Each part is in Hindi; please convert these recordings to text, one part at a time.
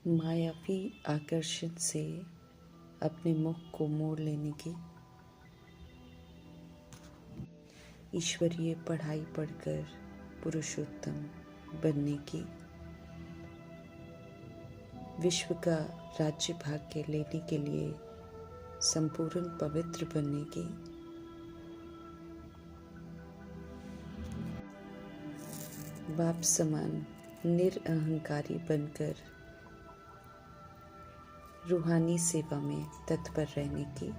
मायावी आकर्षण से अपने मुख को मोड़ लेने की, ईश्वरीय पढ़ाई पढ़कर पुरुषोत्तम बनने की, विश्व का राज्य भाग्य लेने के लिए संपूर्ण पवित्र बनने की, बाप समान निरअहंकारी बनकर रूहानी सेवा में तत्पर रहने की,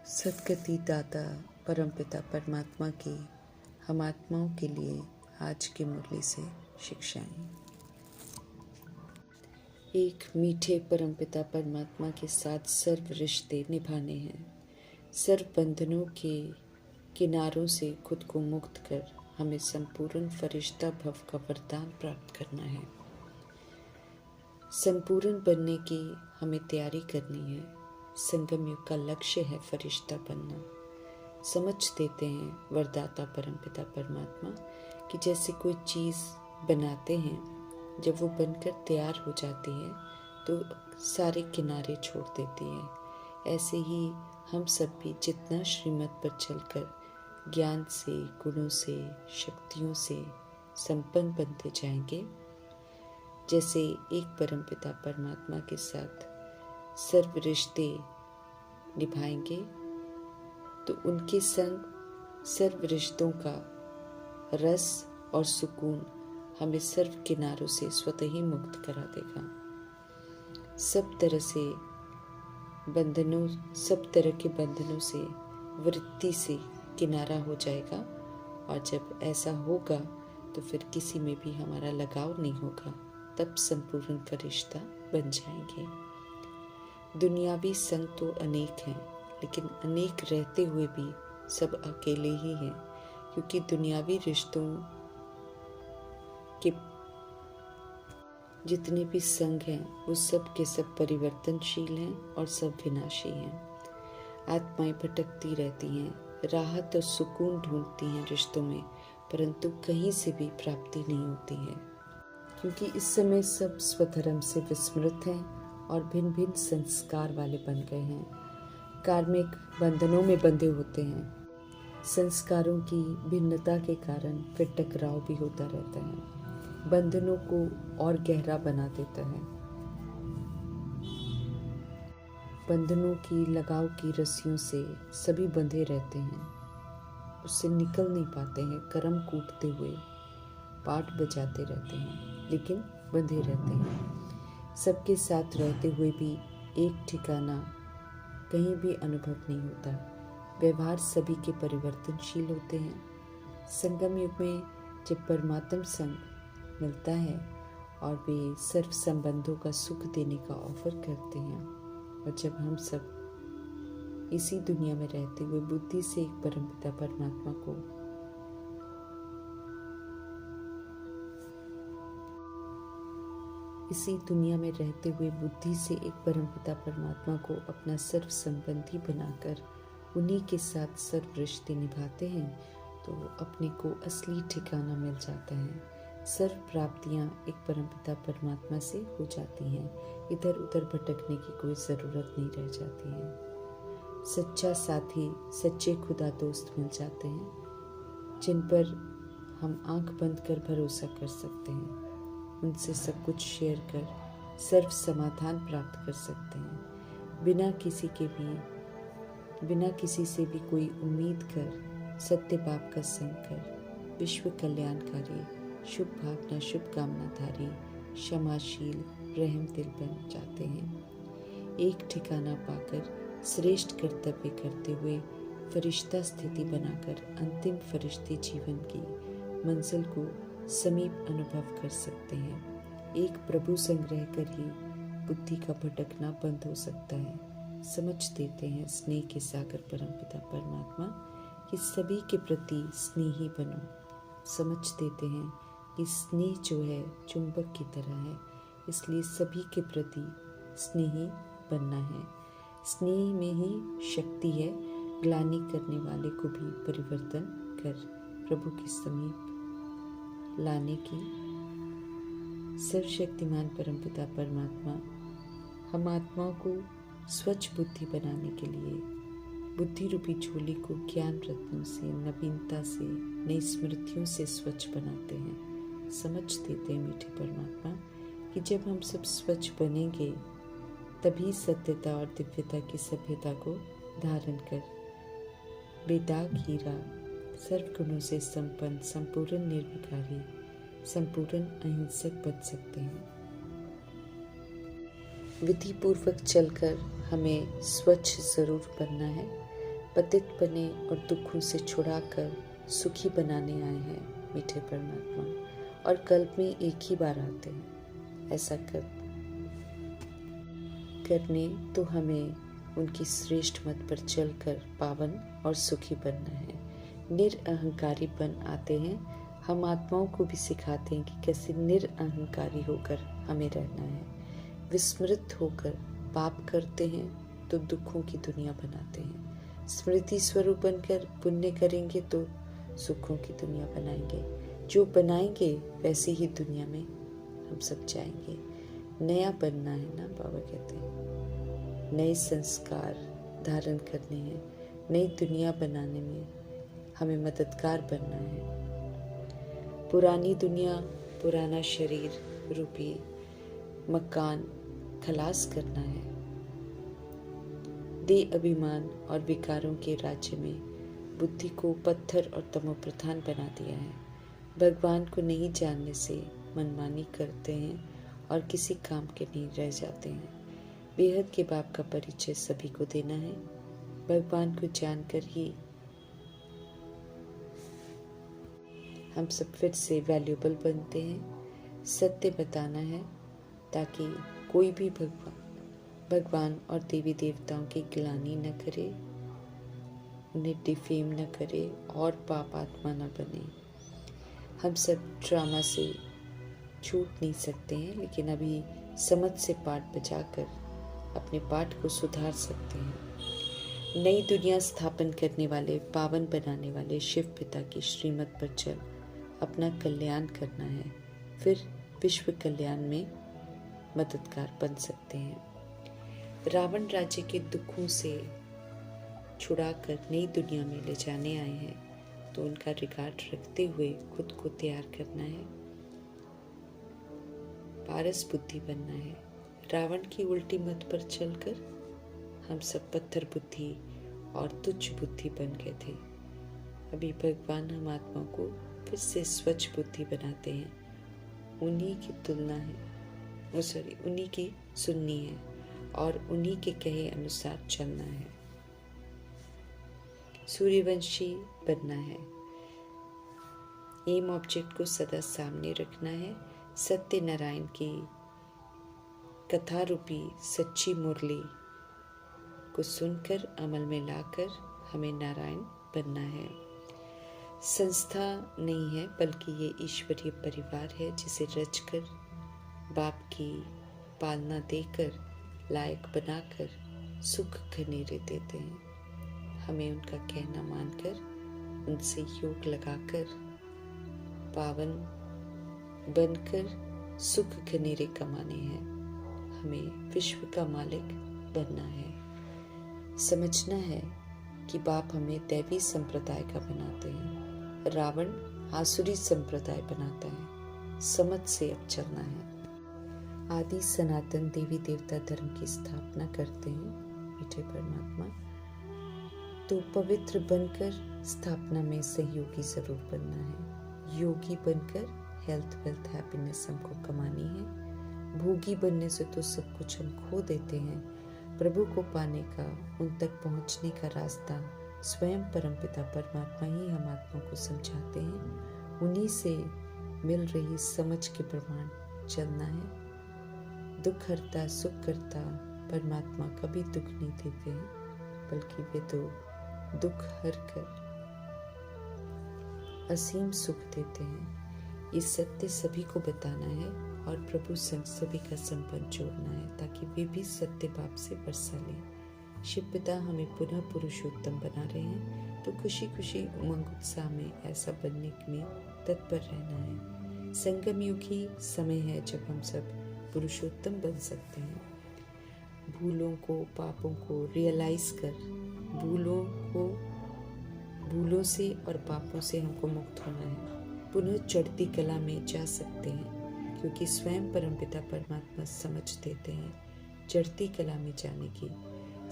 सद्गति दाता परमपिता परमात्मा की हम आत्माओं के लिए आज की मुरली से शिक्षाएं। एक मीठे परमपिता परमात्मा के साथ सर्व रिश्ते निभाने हैं। सर्व बंधनों के किनारों से खुद को मुक्त कर हमें संपूर्ण फरिश्ता भव का वरदान प्राप्त करना है। संपूर्ण बनने की हमें तैयारी करनी है। संगम युग का लक्ष्य है फरिश्ता बनना। समझ देते हैं वरदाता परमपिता परमात्मा कि जैसे कोई चीज़ बनाते हैं, जब वो बनकर तैयार हो जाती है तो सारे किनारे छोड़ देती है। ऐसे ही हम सब भी जितना श्रीमत पर चलकर ज्ञान से, गुणों से, शक्तियों से संपन्न बनते जाएंगे, जैसे एक परमपिता परमात्मा के साथ सर्व रिश्ते निभाएंगे तो उनके संग सर्व रिश्तों का रस और सुकून हमें सर्व किनारों से स्वतः ही मुक्त करा देगा। सब तरह के बंधनों से, वृत्ति से किनारा हो जाएगा। और जब ऐसा होगा तो फिर किसी में भी हमारा लगाव नहीं होगा, तब संपूर्ण फरिश्ता बन जाएंगे। दुनियावी संग तो अनेक हैं, लेकिन अनेक रहते हुए भी सब अकेले ही हैं, क्योंकि दुनियावी रिश्तों के जितने भी संग हैं वो सब के सब परिवर्तनशील हैं और सब विनाशी हैं। आत्माएं भटकती रहती हैं, राहत और सुकून ढूंढती हैं रिश्तों में, परंतु कहीं से भी प्राप्ति नहीं होती है, क्योंकि इस समय सब स्वधर्म से विस्मृत हैं और भिन्न भिन्न संस्कार वाले बन गए हैं। कार्मिक बंधनों में बंधे होते हैं। संस्कारों की भिन्नता के कारण फिर टकराव भी होता रहता है, बंधनों को और गहरा बना देता है। बंधनों की लगाव की रस्सियों से सभी बंधे रहते हैं, उससे निकल नहीं पाते हैं। कर्म कूटते हुए पाठ बजाते रहते हैं, लेकिन बंधे रहते हैं। सबके साथ रहते हुए भी एक ठिकाना कहीं भी अनुभव नहीं होता। व्यवहार सभी के परिवर्तनशील होते हैं। संगम युग में जब परमात्म संग मिलता है और वे सर्व संबंधों का सुख देने का ऑफर करते हैं, और जब हम सब इसी दुनिया में रहते हुए बुद्धि से एक परमपिता परमात्मा को अपना सर्व संबंधी बनाकर उन्हीं के साथ सर्व रिश्ते निभाते हैं, तो अपने को असली ठिकाना मिल जाता है। सर्व प्राप्तियां एक परमपिता परमात्मा से हो जाती हैं। इधर उधर भटकने की कोई ज़रूरत नहीं रह जाती है। सच्चा साथी, सच्चे खुदा दोस्त मिल जाते हैं, जिन पर हम आंख बंद कर भरोसा कर सकते हैं। उनसे सब कुछ शेयर कर सर्व समाधान प्राप्त कर सकते हैं। बिना किसी से भी कोई उम्मीद कर सत्य बाप का संग कर विश्व कल्याणकारी, शुभ भावना, शुभ कामनाधारी, क्षमाशील, रहम दिल बन जाते हैं। एक ठिकाना पाकर श्रेष्ठ कर्तव्य करते हुए फरिश्ता स्थिति बनाकर अंतिम फरिश्ते जीवन की मंजिल को समीप अनुभव कर सकते हैं। एक प्रभु संग रहकर ही बुद्धि का भटकना बंद हो सकता है। समझ देते हैं स्नेह के सागर परमपिता परमात्मा कि सभी के प्रति स्नेही बनो। समझ देते हैं कि स्नेह जो है चुंबक की तरह है, इसलिए सभी के प्रति स्नेही बनना है। स्नेह में ही शक्ति है। ग्लानि करने वाले को भी परिवर्तन कर प्रभु के समीप लाने की सर्वशक्तिमान परमपिता परमात्मा हम आत्माओं को स्वच्छ बुद्धि बनाने के लिए बुद्धि रूपी झोली को ज्ञान रत्नों से, नवीनता से, नई स्मृतियों से स्वच्छ बनाते हैं। समझ देते हैं मीठे परमात्मा कि जब हम सब स्वच्छ बनेंगे तभी सत्यता और दिव्यता की सभ्यता को धारण कर बेदाग हीरा, सर्वगुणों से संपन्न, संपूर्ण निर्विकारी, संपूर्ण अहिंसक बन सकते हैं। विधि पूर्वक चलकर हमें स्वच्छ जरूर बनना है। पतित बने और दुखों से छुड़ाकर सुखी बनाने आए हैं मीठे परमात्मा, और कल्प में एक ही बार आते हैं। ऐसा करने तो हमें उनकी श्रेष्ठ मत पर चलकर पावन और सुखी बनना है। निरअहंकारी बन आते हैं। हम आत्माओं को भी सिखाते हैं कि कैसे निरअहंकारी होकर हमें रहना है। विस्मृत होकर पाप करते हैं तो दुखों की दुनिया बनाते हैं। स्मृति स्वरूप बनकर पुण्य करेंगे तो सुखों की दुनिया बनाएंगे। जो बनाएंगे वैसी ही दुनिया में हम सब जाएंगे। नया बनना है ना, बाबा कहते हैं। नए संस्कार धारण करने हैं। नई दुनिया बनाने में हमें मददगार बनना है। पुरानी दुनिया, पुराना शरीर रूपी मकान खलास करना है। देह अभिमान और विकारों के राज्य में बुद्धि को पत्थर और तमोप्रधान बना दिया है। भगवान को नहीं जानने से मनमानी करते हैं और किसी काम के नहीं रह जाते हैं। बेहद के बाप का परिचय सभी को देना है। भगवान को जानकर ही हम सब फिर से वैल्यूएबल बनते हैं। सत्य बताना है ताकि कोई भी भगवान और देवी देवताओं की गिलानी न करे, उन्हें डिफेम न करे और पाप आत्मा न बने। हम सब ड्रामा से छूट नहीं सकते हैं, लेकिन अभी समझ से पाठ बचाकर अपने पाठ को सुधार सकते हैं। नई दुनिया स्थापन करने वाले, पावन बनाने वाले शिव पिता की श्रीमत पर चल अपना कल्याण करना है। फिर विश्व कल्याण में मददगार बन सकते हैं। रावण राज्य के दुखों से छुड़ाकर नई दुनिया में ले जाने आए हैं, तो उनका रिगार्ड रखते हुए खुद को तैयार करना है। पारस बुद्धि बनना है। रावण की उल्टी मत पर चलकर हम सब पत्थर बुद्धि और तुच्छ बुद्धि बन गए थे। अभी भगवान हम आत्मा को फिर से स्वच्छ बुद्धि बनाते हैं। उन्हीं की तुलना है, उन्हीं की सुननी है और उन्हीं के कहे अनुसार चलना है। सूर्यवंशी बनना है। एम ऑब्जेक्ट को सदा सामने रखना है। सत्य नारायण की कथा रूपी सच्ची मुरली को सुनकर अमल में लाकर हमें नारायण बनना है। संस्था नहीं है, बल्कि ये ईश्वरीय परिवार है जिसे रचकर बाप की पालना देकर लायक बनाकर सुख घनेरे देते हैं। हमें उनका कहना मानकर उनसे योग लगाकर पावन बनकर सुख घनेरे कमाने हैं। हमें विश्व का मालिक बनना है। समझना है कि बाप हमें दैवी संप्रदाय का बनाते हैं, रावण आसुरी संप्रदाय बनाता है। समझ से अब चलना है। आदि सनातन देवी देवता धर्म की स्थापना करते हैं मीठे परमात्मा, तो पवित्र बनकर स्थापना में सहयोगी जरूर बनना है। योगी बनकर हेल्थ, वेल्थ, हैप्पीनेस हमको कमानी है। भोगी बनने से तो सब कुछ हम खो देते हैं। प्रभु को पाने का, उन तक पहुंचने का रास्ता स्वयं परमपिता परमात्मा ही हम आत्मा को समझाते हैं। उन्हीं से मिल रही समझ के प्रमाण चलना है। दुख हरता सुख करता परमात्मा कभी दुख नहीं देते हैं, बल्कि वे तो दुख हर कर असीम सुख देते हैं। ये सत्य सभी को बताना है और प्रभु संग सभी का संबंध जोड़ना है, ताकि वे भी सत्य बाप से वर्षा लें। शिव पिता हमें पुनः पुरुषोत्तम बना रहे हैं, तो खुशी खुशी उमंग उत्साह में ऐसा बनने में तत्पर रहना है। संगम युग ही समय है जब हम सब पुरुषोत्तम बन सकते हैं। भूलों को, पापों को रियलाइज कर भूलों से और पापों से हमको मुक्त होना है। पुनः चढ़ती कला में जा सकते हैं, क्योंकि स्वयं परमपिता परमात्मा समझ देते हैं चढ़ती कला में जाने की।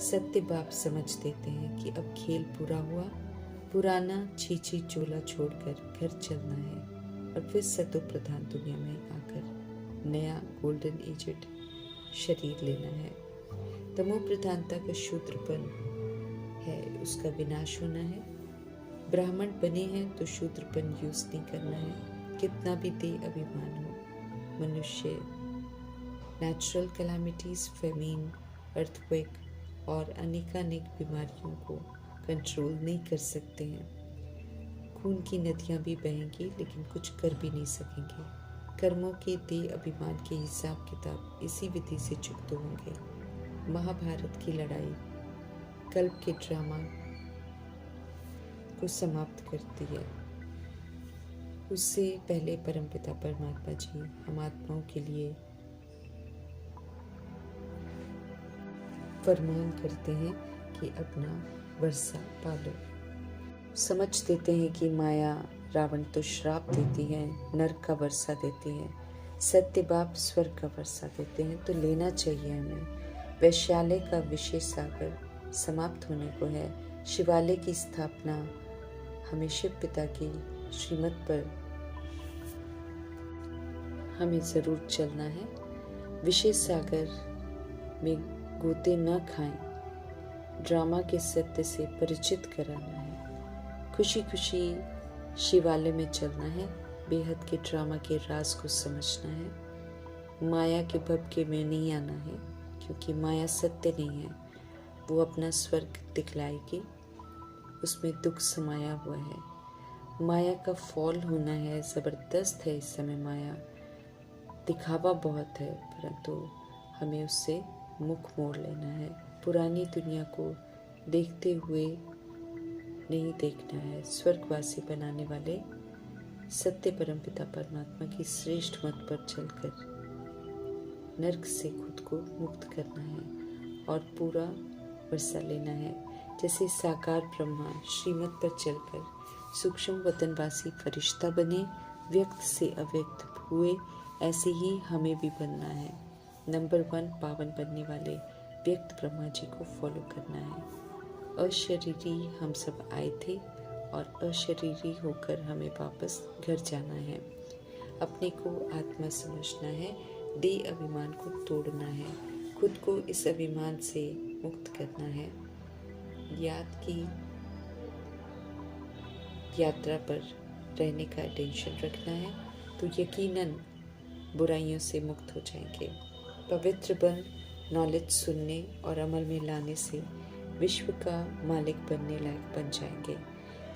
सत्य बाप समझ देते हैं कि अब खेल पूरा हुआ, पुराना छीछी चोला छोड़कर घर चलना है और फिर सतो प्रधान दुनिया में आकर नया गोल्डन एजेड शरीर लेना है। तमो प्रधानता का शूद्रपन है, उसका विनाश होना है। ब्राह्मण बने हैं तो शूद्रपन यूज नहीं करना है, कितना भी दे अभिमान हो। मनुष्य नेचुरल कैलामिटीज, फेमीन, अर्थक्वेक और अनेकानेक बीमारियों को कंट्रोल नहीं कर सकते हैं। खून की नदियां भी बहेंगी लेकिन कुछ कर भी नहीं सकेंगे। कर्मों के दे अभिमान के हिसाब किताब इसी विधि से चुकते होंगे। महाभारत की लड़ाई कल्प के ड्रामा को समाप्त करती है। उससे पहले परमपिता परमात्मा जी हम आत्माओं के लिए फरमान करते हैं कि अपना वर्षा पालो। समझ देते हैं कि माया रावण तो श्राप देती है, नरक का वर्षा देती है, सत्य बाप स्वर्ग का वर्षा देते हैं, तो लेना चाहिए हमें। वैश्यालय का विशेष सागर समाप्त होने को है। शिवालय की स्थापना हमें शिव पिता की श्रीमत पर हमें जरूर चलना है। विशेष सागर में गोते न खाएं, ड्रामा के सत्य से परिचित कराना है। खुशी खुशी शिवालय में चलना है, बेहद के ड्रामा के राज को समझना है। माया के भपके में नहीं आना है, क्योंकि माया सत्य नहीं है, वो अपना स्वर्ग दिखलाएगी, उसमें दुख समाया हुआ है। माया का फॉल होना है, ज़बरदस्त है इस समय माया, दिखावा बहुत है, परंतु हमें उससे मुख मोड़ लेना है। पुरानी दुनिया को देखते हुए नहीं देखना है। स्वर्गवासी बनाने वाले सत्य परमपिता परमात्मा की श्रेष्ठ मत पर चलकर नरक से खुद को मुक्त करना है और पूरा वर्षा लेना है। जैसे साकार ब्रह्मा श्रीमत पर चलकर सूक्ष्म वतनवासी फरिश्ता बने, व्यक्त से अव्यक्त हुए, ऐसे ही हमें भी बनना है। नंबर 1 पावन बनने वाले व्यक्त ब्रह्मा जी को फॉलो करना है। अशरीरी हम सब आए थे और अशरीरी होकर हमें वापस घर जाना है। अपने को आत्मा समझना है, देह अभिमान को तोड़ना है, खुद को इस अभिमान से मुक्त करना है। याद की यात्रा पर रहने का टेंशन रखना है, तो यकीनन बुराइयों से मुक्त हो जाएंगे। पवित्र बन नॉलेज सुनने और अमल में लाने से विश्व का मालिक बनने लायक बन जाएंगे।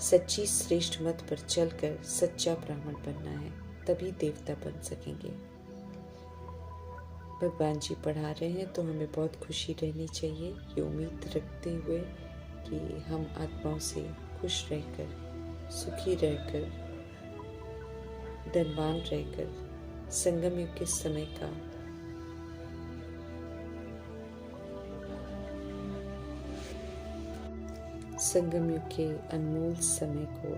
सच्ची श्रेष्ठ मत पर चलकर सच्चा ब्राह्मण बनना है, तभी देवता बन सकेंगे। भगवान जी पढ़ा रहे हैं तो हमें बहुत खुशी रहनी चाहिए, ये उम्मीद रखते हुए कि हम आत्माओं से खुश रहकर, सुखी रहकर, धनवान रहकर संगम युग के समय का संगम युग के अनमोल समय को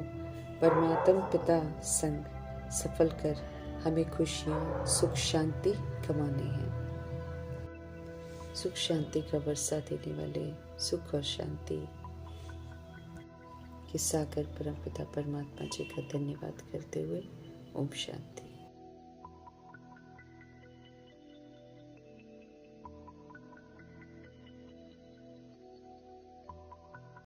परमात्मा पिता संग सफल कर हमें खुशियाँ, सुख शांति कमाने हैं। सुख शांति का वर्षा देने वाले सुख और शांति के सागर परमपिता परमात्मा जी का धन्यवाद करते हुए ओम शांति।